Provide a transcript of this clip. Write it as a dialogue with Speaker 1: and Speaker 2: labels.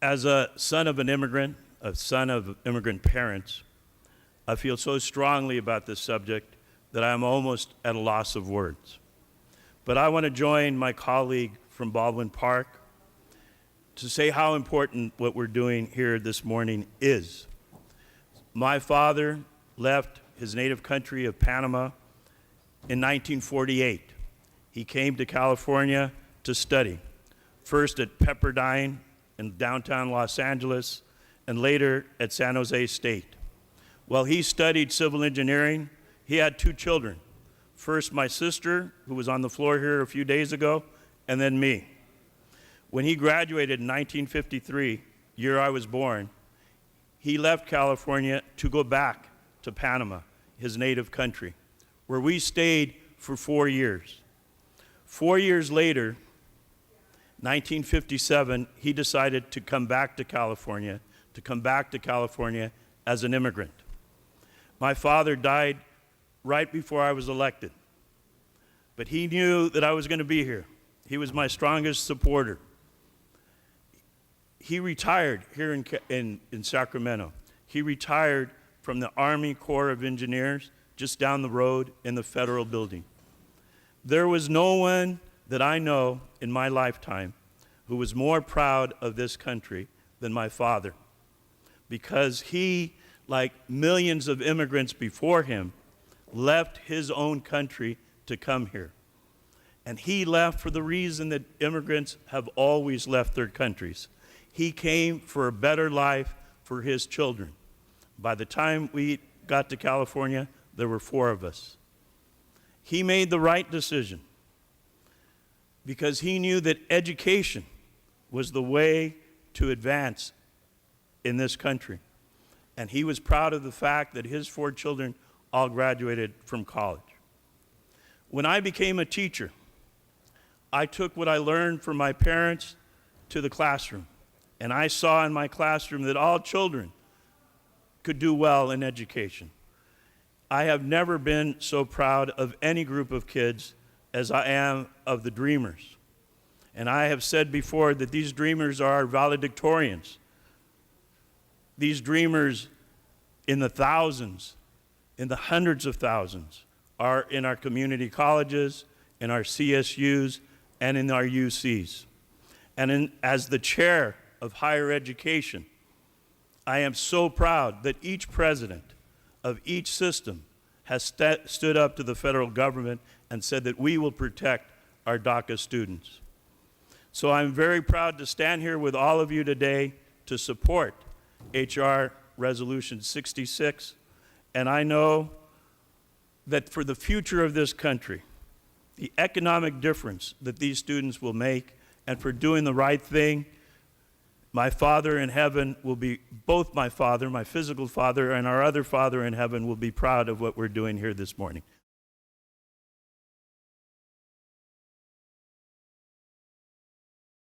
Speaker 1: As a son of an immigrant, a son of immigrant parents, I feel so strongly about this subject that I'm almost at a loss of words. But I want to join my colleague from Baldwin Park to say how important what we're doing here this morning is. My father left his native country of Panama in 1948. He came to California to study, first at Pepperdine in downtown Los Angeles, and later at San Jose State. While he studied civil engineering, he had two children. First, my sister, who was on the floor here a few days ago, and then me. When he graduated in 1953, year I was born, he left California to go back to Panama, his native country, where we stayed for 4 years. 4 years later, 1957, he decided to come back to California as an immigrant. My father died right before I was elected, but he knew that I was going to be here. He was my strongest supporter. He retired here in Sacramento. He retired from the Army Corps of Engineers just down the road in the federal building. There was no one that I know in my lifetime who was more proud of this country than my father, because he, like millions of immigrants before him, left his own country to come here. And he left for the reason that immigrants have always left their countries. He came for a better life for his children. By the time we got to California, there were 4 of us. He made the right decision because he knew that education was the way to advance in this country. And he was proud of the fact that his 4 children all graduated from college. When I became a teacher, I took what I learned from my parents to the classroom. And I saw in my classroom that all children could do well in education. I have never been so proud of any group of kids as I am of the Dreamers. And I have said before that these Dreamers are valedictorians. These Dreamers in the thousands, in the hundreds of thousands, are in our community colleges, in our CSUs, and in our UCs. And as the chair of higher education, I am so proud that each president of each system has stood up to the federal government and said that we will protect our DACA students. So I'm very proud to stand here with all of you today to support HR Resolution 66, and I know that for the future of this country, the economic difference that these students will make, and for doing the right thing, my Father in heaven will be, both my Father, my physical Father, and our other Father in heaven will be proud of what we're doing here this morning.